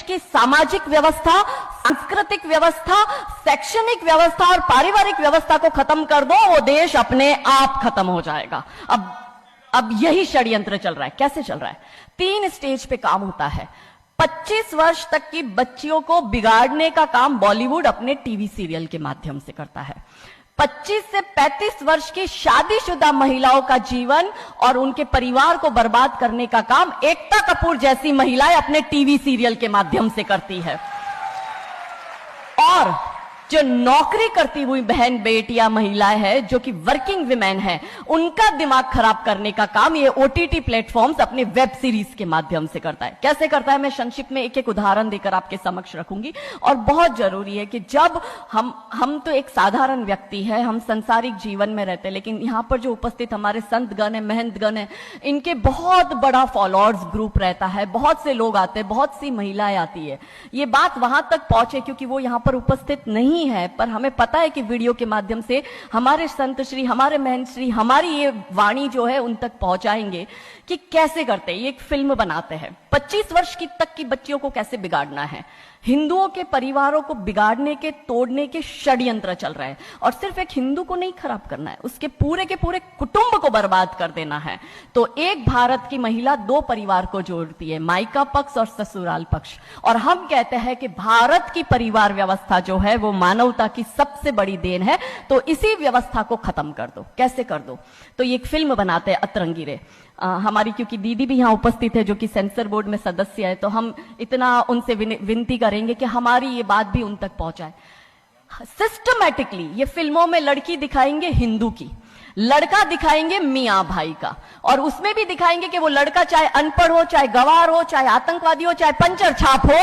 की सामाजिक व्यवस्था, सांस्कृतिक व्यवस्था, शैक्षणिक व्यवस्था और पारिवारिक व्यवस्था को खत्म कर दो, वो देश अपने आप खत्म हो जाएगा। अब यही षड्यंत्र चल रहा है। कैसे चल रहा है? 3 स्टेज पे काम होता है। 25 वर्ष तक की बच्चियों को बिगाड़ने का काम बॉलीवुड अपने टीवी सीरियल के माध्यम से करता है। 25 से 35 वर्ष की शादीशुदा महिलाओं का जीवन और उनके परिवार को बर्बाद करने का काम एकता कपूर जैसी महिलाएं अपने टीवी सीरियल के माध्यम से करती है। और जो नौकरी करती हुई बहन बेटियां महिलाएं हैं, जो कि वर्किंग विमेन है, उनका दिमाग खराब करने का काम ये ओटीटी प्लेटफॉर्म्स अपने वेब सीरीज के माध्यम से करता है। कैसे करता है मैं संक्षिप्त में एक एक उदाहरण देकर आपके समक्ष रखूंगी। और बहुत जरूरी है कि जब हम तो एक साधारण व्यक्ति है, हम संसारिक जीवन में रहते हैं, लेकिन यहां पर जो उपस्थित हमारे संतगण है, महंतगण है, इनके बहुत बड़ा फॉलोअर्स ग्रुप रहता है, बहुत से लोग आते हैं, बहुत सी महिलाएं आती है। ये बात वहां तक पहुंचे क्योंकि वो यहां पर उपस्थित नहीं है, पर हमें पता है कि वीडियो के माध्यम से हमारे संत श्री, हमारे महंत श्री हमारी ये वाणी जो है उन तक पहुंचाएंगे कि कैसे करते हैं। ये एक फिल्म बनाते हैं, 25 वर्ष की तक की बच्चियों को कैसे बिगाड़ना है। हिंदुओं के परिवारों को बिगाड़ने के, तोड़ने के षड्यंत्र चल रहे हैं। और सिर्फ एक हिंदू को नहीं खराब करना है, उसके पूरे के पूरे कुटुंब को बर्बाद कर देना है। तो एक भारत की महिला 2 परिवार को जोड़ती है, मायका पक्ष और ससुराल पक्ष। और हम कहते हैं कि भारत की परिवार व्यवस्था जो है वो मानवता की सबसे बड़ी देन है। तो इसी व्यवस्था को खत्म कर दो। कैसे कर दो? तो ये एक फिल्म बनाते हैं अतरंगी रे। हमारी क्योंकि दीदी भी यहां उपस्थित है जो कि सेंसर बोर्ड में सदस्य है, तो हम इतना उनसे विनती करेंगे कि हमारी ये बात भी उन तक पहुंचाए। सिस्टमैटिकली ये फिल्मों में लड़की दिखाएंगे हिंदू की, लड़का दिखाएंगे मियां भाई का, और उसमें भी दिखाएंगे कि वो लड़का चाहे अनपढ़ हो, चाहे गवार हो, चाहे आतंकवादी हो, चाहे पंचर छाप हो,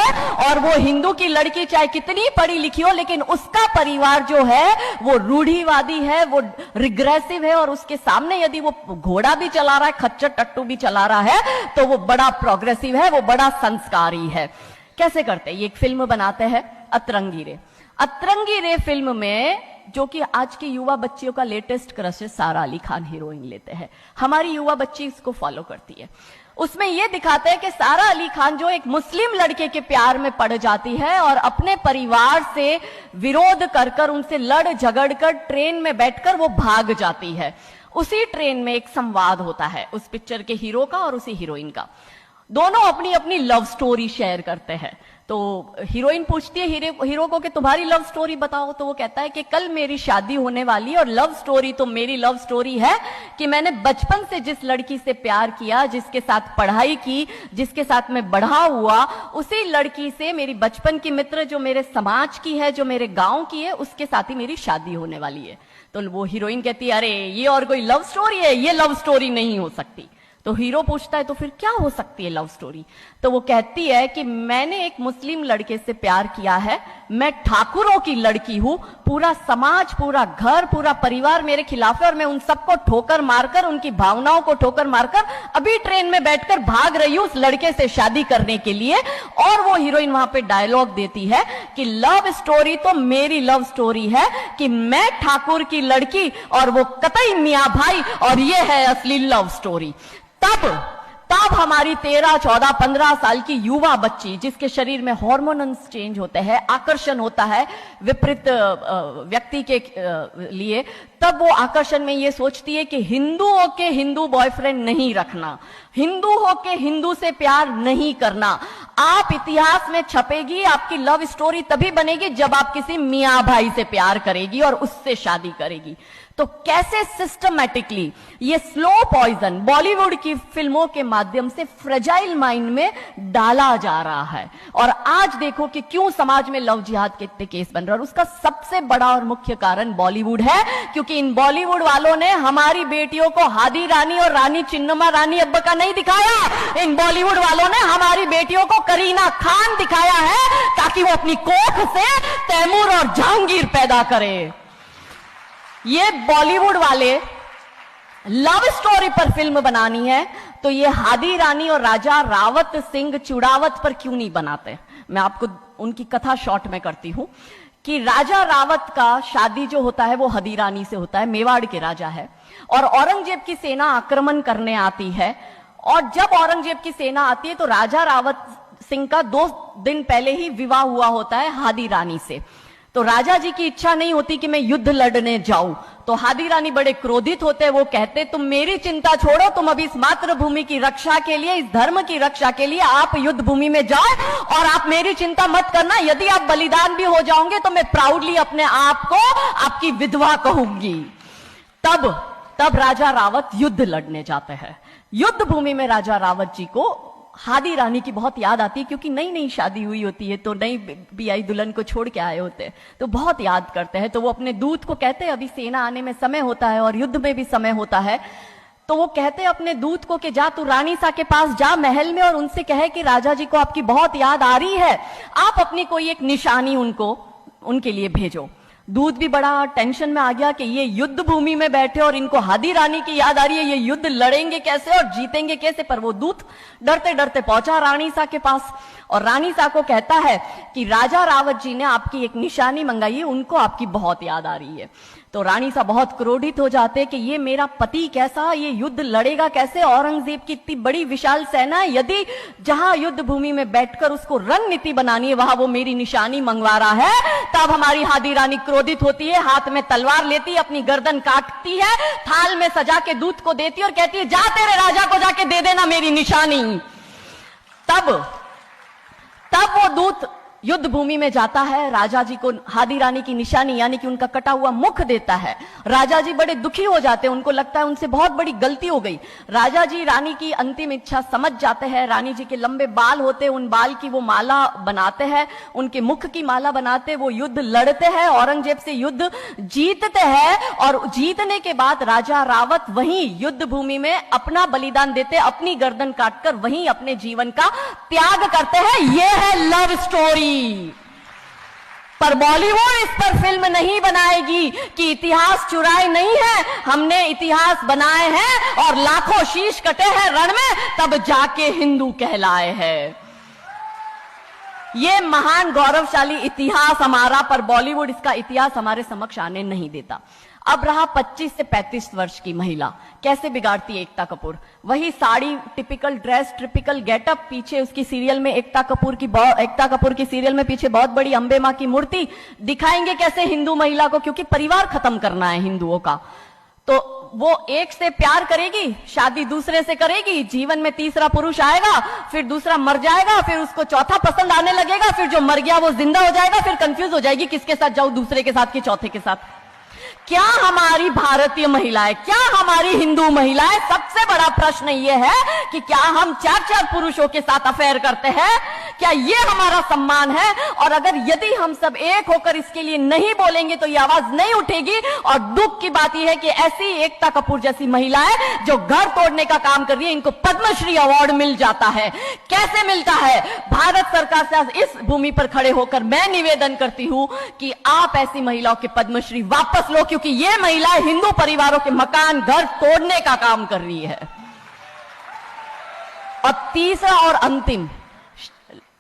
और वो हिंदू की लड़की चाहे कितनी पढ़ी लिखी हो, लेकिन उसका परिवार जो है वो रूढ़िवादी है, वो रिग्रेसिव है, और उसके सामने यदि वो घोड़ा भी चला रहा है, खच्चर टट्टू भी चला रहा है, तो वो बड़ा प्रोग्रेसिव है, वो बड़ा संस्कारी है। कैसे करते हैं? ये एक फिल्म बनाते हैं अतरंगी रे। अतरंगी रे फिल्म में, जो कि आज की युवा बच्चियों का लेटेस्ट क्रश है, सारा अली खान हीरोइन लेते हैं। हमारी युवा बच्ची इसको फॉलो करती है। उसमें यह दिखाते हैं कि सारा अली खान जो एक मुस्लिम लड़के के प्यार में पड़ जाती है और अपने परिवार से विरोध कर कर, उनसे लड़ झगड़ कर ट्रेन में बैठकर वो भाग जाती है। उसी ट्रेन में एक संवाद होता है उस पिक्चर के हीरो का और उसी हीरोइन का। दोनों अपनी अपनी लव स्टोरी शेयर करते हैं। तो हीरोइन पूछती है हीरो को कि तुम्हारी लव स्टोरी बताओ। तो वो कहता है कि कल मेरी शादी होने वाली है और लव स्टोरी तो मेरी लव स्टोरी है कि मैंने बचपन से जिस लड़की से प्यार किया, जिसके साथ पढ़ाई की, जिसके साथ मैं बढ़ा हुआ, उसी लड़की से, मेरी बचपन की मित्र जो मेरे समाज की है, जो मेरे गांव की है, उसके साथ ही मेरी शादी होने वाली है। तो वो हीरोइन कहती है अरे ये और कोई लव स्टोरी है, ये लव स्टोरी नहीं हो सकती। तो हीरो पूछता है तो फिर क्या हो सकती है लव स्टोरी? तो वो कहती है कि मैंने एक मुस्लिम लड़के से प्यार किया है, मैं ठाकुरों की लड़की हूं, पूरा समाज, पूरा घर, पूरा परिवार मेरे खिलाफ है और मैं उन सबको ठोकर मारकर, उनकी भावनाओं को ठोकर मारकर अभी ट्रेन में बैठकर भाग रही हूं उस लड़के से शादी करने के लिए। और वो हीरोइन वहां पे डायलॉग देती है कि लव स्टोरी तो मेरी लव स्टोरी है कि मैं ठाकुर की लड़की और वो कतई मियां भाई, और ये है असली लव स्टोरी। तब हमारी 13, 14, 15 साल की युवा बच्ची, जिसके शरीर में हार्मोन्स चेंज होते हैं, आकर्षण होता है विपरीत व्यक्ति के लिए, तब वो आकर्षण में ये सोचती है कि हिंदू होके हिंदू बॉयफ्रेंड नहीं रखना, हिंदू होके हिंदू से प्यार नहीं करना। आप इतिहास में छपेगी, आपकी लव स्टोरी तभी बनेगी जब आप किसी मियां भाई से प्यार करेगी और उससे शादी करेगी। तो कैसे सिस्टमैटिकली ये स्लो पॉइजन बॉलीवुड की फिल्मों के माध्यम से फ्रेजाइल माइंड में डाला जा रहा है। और आज देखो कि क्यों समाज में लव जिहाद के इतने केस बन रहे हैं, और उसका सबसे बड़ा और मुख्य कारण बॉलीवुड है, क्योंकि इन बॉलीवुड वालों ने हमारी बेटियों को हादी रानी और रानी चिन्नमा रानी अब्बा का नहीं दिखाया। इन बॉलीवुड वालों ने हमारी बेटियों को करीना खान दिखाया है ताकि वो अपनी कोख से तैमूर और जहांगीर पैदा करे। ये बॉलीवुड वाले लव स्टोरी पर फिल्म बनानी है तो ये हादी रानी और राजा रावत सिंह चुड़ावत पर क्यों नहीं बनाते? मैं आपको उनकी कथा शॉर्ट में करती हूं कि राजा रावत का शादी जो होता है वो हादी रानी से होता है, मेवाड़ के राजा है, और औरंगजेब की सेना आक्रमण करने आती है। और जब औरंगजेब की सेना आती है तो राजा रावत सिंह का 2 दिन पहले ही विवाह हुआ होता है हादी रानी से। तो राजा जी की इच्छा नहीं होती कि मैं युद्ध लड़ने जाऊं, तो हादी रानी बड़े क्रोधित होते, वो कहते तुम मेरी चिंता छोड़ो, तुम अभी इस मातृभूमि की रक्षा के लिए, इस धर्म की रक्षा के लिए आप युद्ध भूमि में जाओ और आप मेरी चिंता मत करना, यदि आप बलिदान भी हो जाओगे तो मैं प्राउडली अपने आप को आपकी विधवा कहूंगी। तब राजा रावत युद्ध लड़ने जाते हैं। युद्ध भूमि में राजा रावत जी को हादी रानी की बहुत याद आती है, क्योंकि नई नई शादी हुई होती है, तो नई बियाई दुल्हन को छोड़ के आए होते हैं, तो बहुत याद करते हैं। तो वो अपने दूत को कहते हैं अभी सेना आने में समय होता है और युद्ध में भी समय होता है, तो वो कहते हैं अपने दूत को कि जा तू रानी सा के पास जा महल में और उनसे कहे कि राजा जी को आपकी बहुत याद आ रही है, आप अपनी कोई एक निशानी उनके लिए भेजो। दूत भी बड़ा टेंशन में आ गया कि ये युद्ध भूमि में बैठे और इनको हादी रानी की याद आ रही है, ये युद्ध लड़ेंगे कैसे और जीतेंगे कैसे। पर वो दूत डरते डरते पहुंचा रानी सा के पास और रानी सा को कहता है कि राजा रावत जी ने आपकी एक निशानी मंगाई है, उनको आपकी बहुत याद आ रही है। तो रानी सा बहुत क्रोधित हो जाते कि ये मेरा पति कैसा, ये युद्ध लड़ेगा कैसे, औरंगजेब की इतनी बड़ी विशाल सेना है, यदि जहां युद्ध भूमि में बैठकर उसको रणनीति बनानी है वहां वो मेरी निशानी मंगवा रहा है। तब हमारी हादी रानी क्रोधित होती है, हाथ में तलवार लेती है, अपनी गर्दन काटती है, थाल में सजा के दूत को देती है और कहती है जा तेरे राजा को जाके दे देना मेरी निशानी। तब वो दूत युद्ध भूमि में जाता है, राजा जी को हादी रानी की निशानी यानी कि उनका कटा हुआ मुख देता है। राजा जी बड़े दुखी हो जाते हैं, उनको लगता है उनसे बहुत बड़ी गलती हो गई। राजा जी रानी की अंतिम इच्छा समझ जाते हैं, रानी जी के लंबे बाल होते हैं, उन बाल की वो माला बनाते हैं, उनके मुख की माला बनाते, वो युद्ध लड़ते हैं, औरंगजेब से युद्ध जीतते हैं और जीतने के बाद राजा रावत वहीं युद्ध भूमि में अपना बलिदान देते, अपनी गर्दन काटकर वहीं अपने जीवन का त्याग करते हैं। ये है लव स्टोरी। पर बॉलीवुड इस पर फिल्म नहीं बनाएगी कि इतिहास चुराए नहीं है, हमने इतिहास बनाए हैं और लाखों शीश कटे हैं रण में, तब जाके हिंदू कहलाए हैं। ये महान गौरवशाली इतिहास हमारा, पर बॉलीवुड इसका इतिहास हमारे समक्ष आने नहीं देता। अब रहा 25 से 35 वर्ष की महिला, कैसे बिगाड़ती है एकता कपूर। वही sari, typical dress, typical getup, पीछे उसकी सीरियल में एकता कपूर की सीरियल में पीछे बहुत बड़ी अंबे मां की मूर्ति। दिखाएंगे कैसे हिंदू महिला को, क्योंकि परिवार खत्म करना है हिंदुओं का। तो वो एक से प्यार करेगी, शादी दूसरे से करेगी, जीवन में तीसरा पुरुष आएगा, फिर दूसरा मर जाएगा, फिर उसको चौथा पसंद आने लगेगा, फिर जो मर गया वो जिंदा हो जाएगा, फिर कंफ्यूज हो जाएगी किसके साथ जाऊं, दूसरे के साथ कि चौथे के साथ। क्या हमारी भारतीय महिलाएं, क्या हमारी हिंदू महिलाएं, सबसे बड़ा प्रश्न यह है कि क्या हम 4-4 पुरुषों के साथ अफेयर करते हैं? क्या ये हमारा सम्मान है? और अगर यदि हम सब एक होकर इसके लिए नहीं बोलेंगे तो ये आवाज नहीं उठेगी। और दुख की बात यह है कि ऐसी एकता कपूर जैसी महिलाएं जो घर तोड़ने का काम कर रही है, इनको पद्मश्री अवार्ड मिल जाता है। कैसे मिलता है? भारत सरकार से इस भूमि पर खड़े होकर मैं निवेदन करती हूं कि आप ऐसी महिलाओं के पद्मश्री वापस लो, क्योंकि ये महिलाएं हिंदू परिवारों के मकान, घर तोड़ने का काम कर रही है। और तीसरा और अंतिम,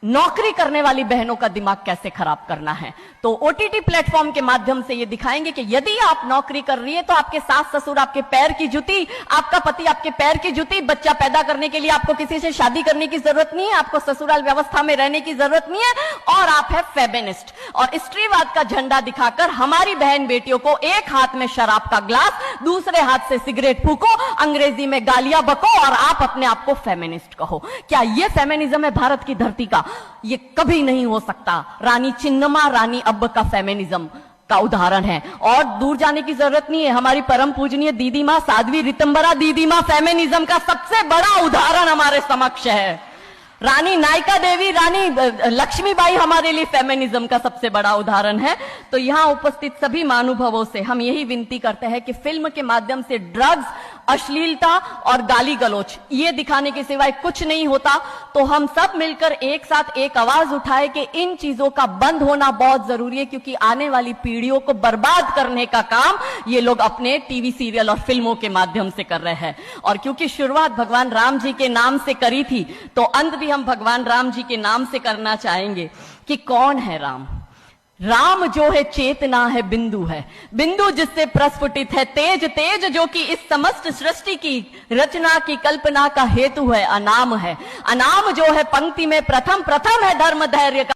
नौकरी करने वाली बहनों का दिमाग कैसे खराब करना है। तो ओटीटी प्लेटफॉर्म के माध्यम से ये दिखाएंगे कि यदि आप नौकरी कर रही है तो आपके सास ससुर आपके पैर की जूती, आपका पति आपके पैर की जूती। बच्चा पैदा करने के लिए आपको किसी से शादी करने की जरूरत नहीं है, आपको ससुराल व्यवस्था में रहने की जरूरत नहीं है, और आप है फेमिनिस्ट। और स्त्रीवाद का झंडा दिखाकर हमारी बहन बेटियों को एक हाथ में शराब का ग्लास, दूसरे हाथ से सिगरेट फूको, अंग्रेजी में गालियां बको और आप अपने आप को फेमिनिस्ट कहो। क्या ये फेमिनिज्म है भारत की धरती का? ये कभी नहीं हो सकता। रानी चिन्नमा, रानी अब्ब का फेमिनिज्म का उदाहरण है, और दूर जाने की जरूरत नहीं है। हमारी परम पूजनीय दीदी मां साध्वी रितंबरा दीदी मां फेमिनिज्म का सबसे बड़ा उदाहरण हमारे समक्ष है। रानी नायका देवी, रानी लक्ष्मीबाई हमारे लिए फेमिनिज्म का सबसे बड़ा उदाहरण है। तो यहां उपस्थित सभी महानुभावों से हम यही विनती करते हैं कि फिल्म के माध्यम से ड्रग्स, अश्लीलता और गाली गलौच ये दिखाने के सिवाय कुछ नहीं होता। तो हम सब मिलकर एक साथ एक आवाज उठाए कि इन चीजों का बंद होना बहुत जरूरी है, क्योंकि आने वाली पीढ़ियों को बर्बाद करने का काम ये लोग अपने टीवी सीरियल और फिल्मों के माध्यम से कर रहे हैं। और क्योंकि शुरुआत भगवान राम जी के नाम से करी थी, तो अंत भी हम भगवान राम जी के नाम से करना चाहेंगे कि कौन है राम। राम जो है चेतना है, बिंदु है, बिंदु जिससे प्रस्फुटित है तेज, तेज जो कि इस समस्त सृष्टि की रचना की कल्पना का हेतु है, अनाम है, अनाम जो है पंक्ति में प्रथम, प्रथम है धर्म धैर्य का